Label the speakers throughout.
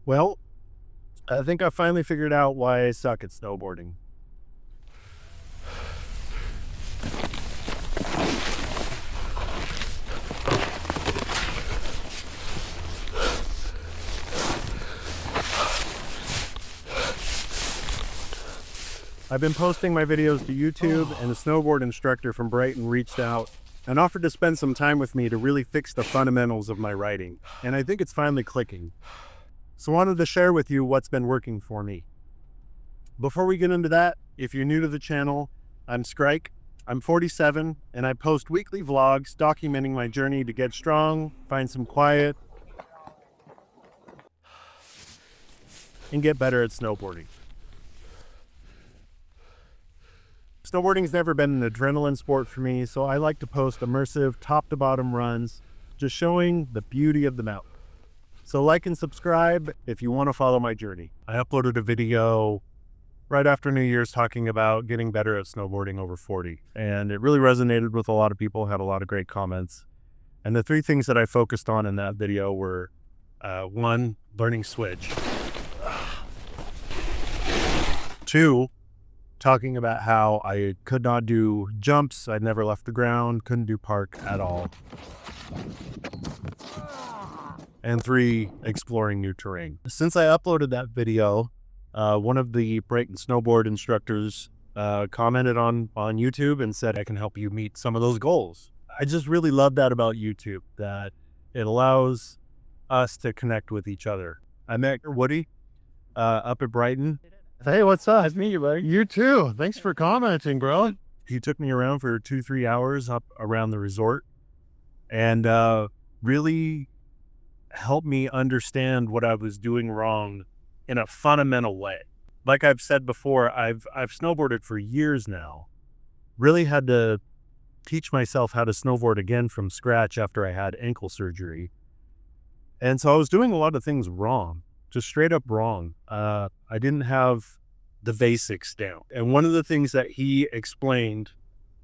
Speaker 1: Well, I think I finally figured out why I suck at snowboarding. I've been posting my videos to YouTube, and a snowboard instructor from Brighton reached out and offered to spend some time with me to really fix the fundamentals of my riding. And I think it's finally clicking. So I wanted to share with you what's been working for me. Before we get into that, if you're new to the channel, I'm Skrike. I'm 47, and I post weekly vlogs documenting my journey to get strong, find some quiet, and get better at snowboarding. Snowboarding's never been an adrenaline sport for me, so I like to post immersive top-to-bottom runs, just showing the beauty of the mountain. So like and subscribe if you want to follow my journey. I uploaded a video right after New Year's talking about getting better at snowboarding over 40, and it really resonated with a lot of people, had a lot of great comments. And the three things that I focused on in that video were, 1, learning switch. 2, talking about how I could not do jumps, I'd never left the ground, couldn't do park at all. And 3, exploring new terrain. Since I uploaded that video, one of the Brighton snowboard instructors commented on YouTube and said, I can help you meet some of those goals. I just really love that about YouTube, that it allows us to connect with each other. I met Woody up at Brighton.
Speaker 2: Hey, what's up? Nice to meet you, buddy.
Speaker 1: You too. Thanks for commenting, bro. He took me around for 2-3 hours up around the resort and really helped me understand what I was doing wrong in a fundamental way. Like I've said before, I've snowboarded for years now. Really had to teach myself how to snowboard again from scratch after I had ankle surgery. And so I was doing a lot of things wrong. Just straight up wrong. I didn't have the basics down. And one of the things that he explained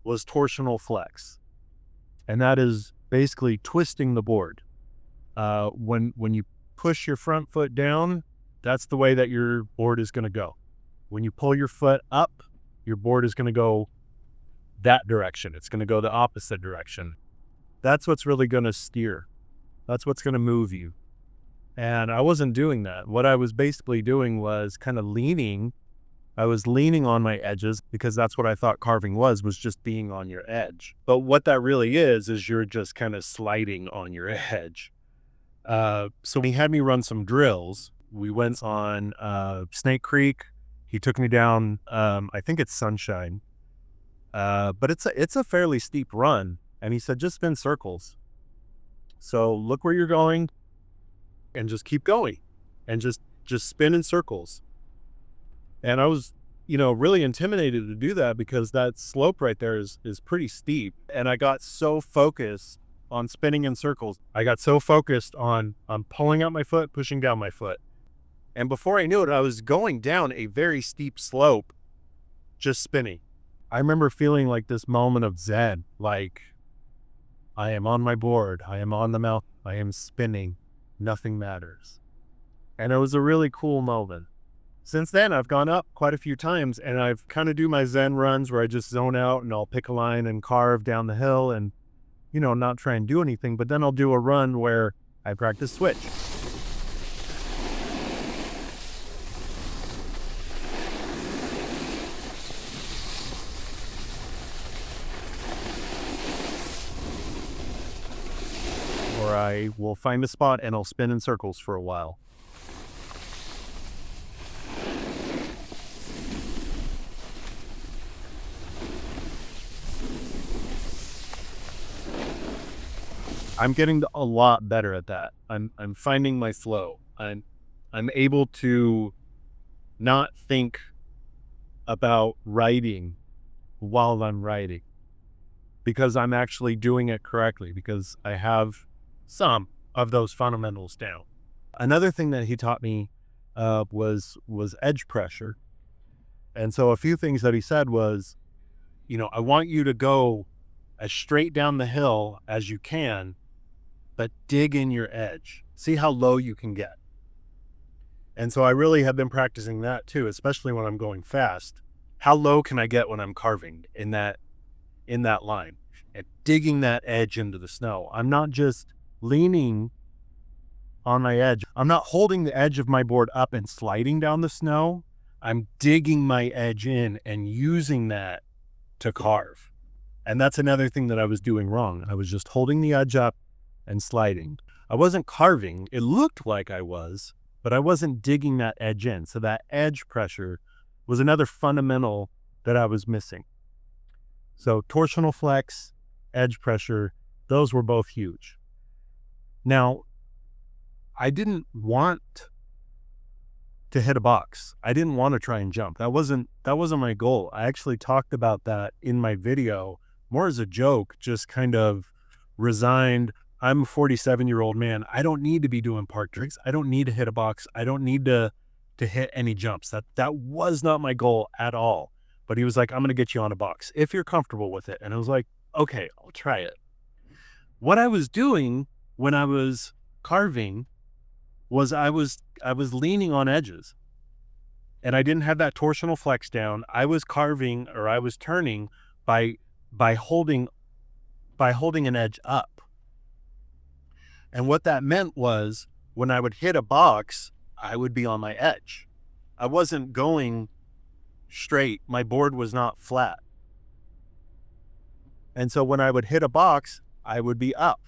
Speaker 1: was torsional flex. And that is basically twisting the board. When you push your front foot down, that's the way that your board is going to go. When you pull your foot up, your board is going to go that direction. It's going to go the opposite direction. That's what's really going to steer. That's what's going to move you. And I wasn't doing that. What I was basically doing was kind of leaning. I was leaning on my edges because that's what I thought carving was just being on your edge. But what that really is you're just kind of sliding on your edge. So he had me run some drills. We went on Snake Creek. He took me down, I think it's Sunshine. But it's a fairly steep run. And he said, just spin circles. So look where you're going. And just keep going and just spin in circles. And I was, really intimidated to do that because that slope right there is pretty steep. And I got so focused on spinning in circles. I got so focused on pulling out my foot, pushing down my foot. And before I knew it, I was going down a very steep slope, just spinning. I remember feeling like this moment of Zen, like I am on my board, I am on the mountain, I am spinning. Nothing matters. And it was a really cool moment. Since then, I've gone up quite a few times and I've kind of do my Zen runs where I just zone out and I'll pick a line and carve down the hill and, not try and do anything. But then I'll do a run where I practice switch. Or I will find a spot and I'll spin in circles for a while. I'm getting a lot better at that. I'm finding my flow. I'm able to not think about writing while I'm writing because I'm actually doing it correctly, because I have some of those fundamentals down. Another thing that he taught me was edge pressure. And so a few things that he said was, I want you to go as straight down the hill as you can, but dig in your edge. See how low you can get. And so I really have been practicing that too, especially when I'm going fast. How low can I get when I'm carving in that line and digging that edge into the snow? I'm not just leaning on my edge. I'm not holding the edge of my board up and sliding down the snow. I'm digging my edge in and using that to carve. And that's another thing that I was doing wrong. I was just holding the edge up and sliding. I wasn't carving. It looked like I was, but I wasn't digging that edge in. So that edge pressure was another fundamental that I was missing. So torsional flex, edge pressure, those were both huge. Now, I didn't want to hit a box. I didn't want to try and jump. That wasn't my goal. I actually talked about that in my video more as a joke, just kind of resigned. I'm a 47-year-old man. I don't need to be doing park tricks. I don't need to hit a box. I don't need to hit any jumps. That was not my goal at all. But he was like, I'm going to get you on a box if you're comfortable with it. And I was like, okay, I'll try it. What I was doing when I was carving was I was leaning on edges, and I didn't have that torsional flex down. I was carving, or I was turning by holding an edge up. And what that meant was when I would hit a box, I would be on my edge. I wasn't going straight. My board was not flat. And so when I would hit a box, I would be up,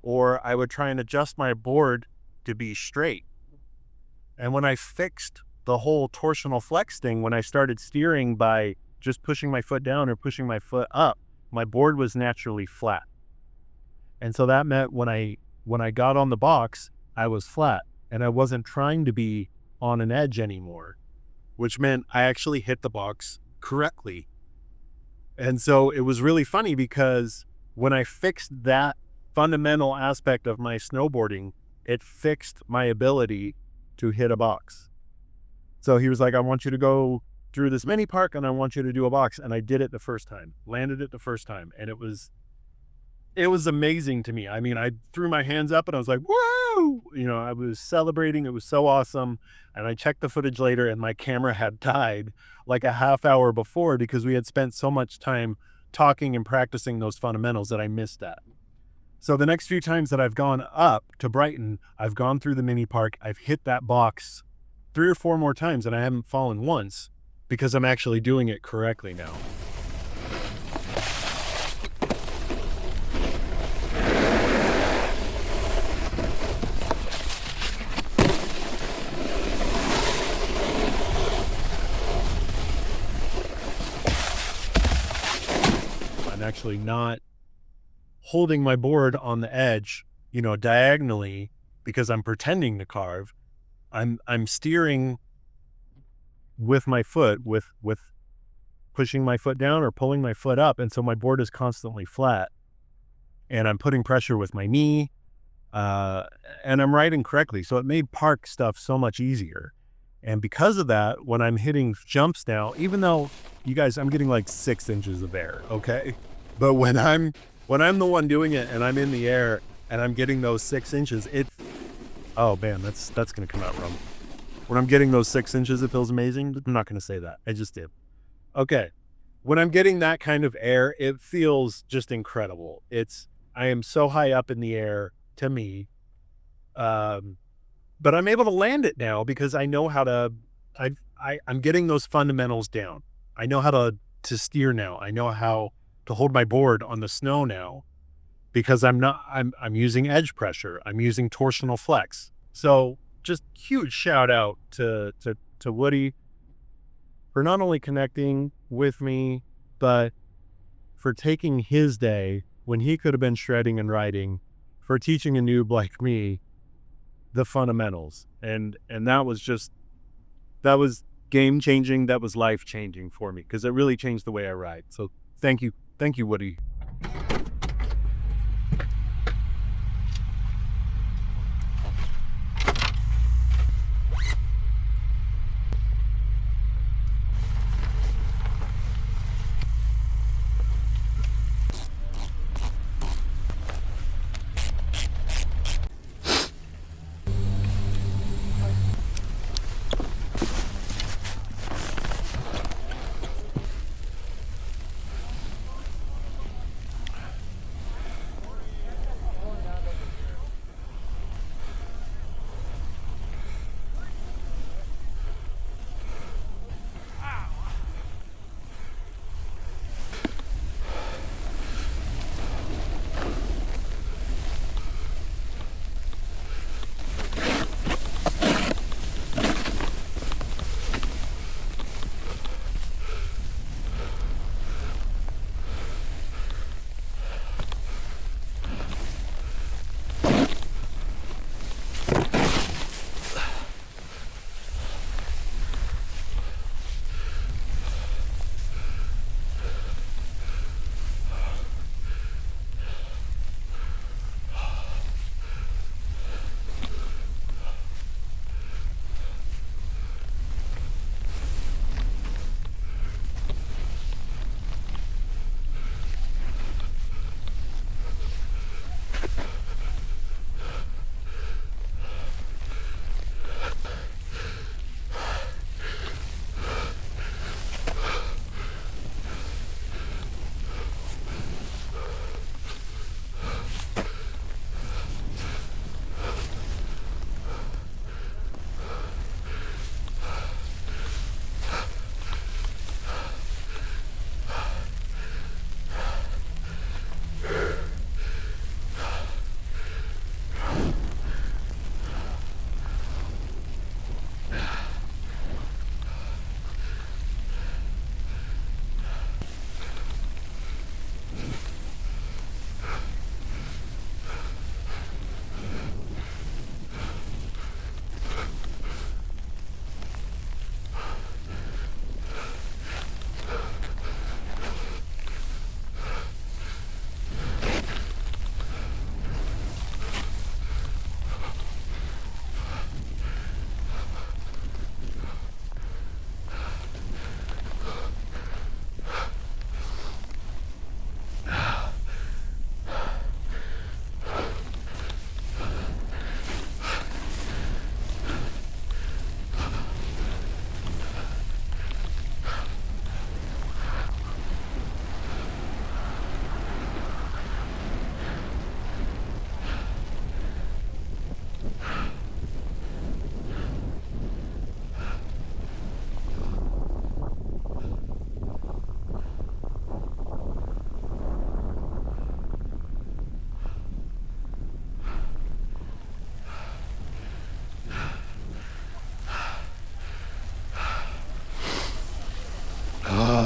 Speaker 1: or I would try and adjust my board to be straight. And when I fixed the whole torsional flex thing, when I started steering by just pushing my foot down or pushing my foot up, my board was naturally flat. And so that meant when I got on the box, I was flat, and I wasn't trying to be on an edge anymore, which meant I actually hit the box correctly. And so it was really funny because when I fixed that fundamental aspect of my snowboarding, it fixed my ability to hit a box. So he was like, I want you to go through this mini park and I want you to do a box. And I did it the first time, landed it the first time. And it was amazing to me. I mean, I threw my hands up and I was like, whoa, I was celebrating. It was so awesome. And I checked the footage later and my camera had died like a half hour before because we had spent so much time talking and practicing those fundamentals that I missed that. So the next few times that I've gone up to Brighton, I've gone through the mini park. I've hit that box 3 or 4 more times and I haven't fallen once because I'm actually doing it correctly now. I'm actually not holding my board on the edge, diagonally because I'm pretending to carve. I'm steering with my foot, with pushing my foot down or pulling my foot up. And so my board is constantly flat and I'm putting pressure with my knee, and I'm riding correctly. So it made park stuff so much easier. And because of that, when I'm hitting jumps now, even though you guys, I'm getting like 6 inches of air. Okay. But when I'm the one doing it and I'm in the air and I'm getting those 6 inches, oh man, that's going to come out wrong. When I'm getting those 6 inches, it feels amazing. I'm not going to say that. I just did. Okay. When I'm getting that kind of air, it feels just incredible. I am so high up in the air to me. But I'm able to land it now because I know how to, I'm getting those fundamentals down. I know how to steer now. I know how to hold my board on the snow now because I'm using edge pressure. I'm using torsional flex. So just huge shout out to Woody for not only connecting with me, but for taking his day when he could have been shredding and riding, for teaching a noob like me the fundamentals. And that was game changing. That was life changing for me because it really changed the way I ride. So thank you, Woody.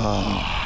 Speaker 3: Oh.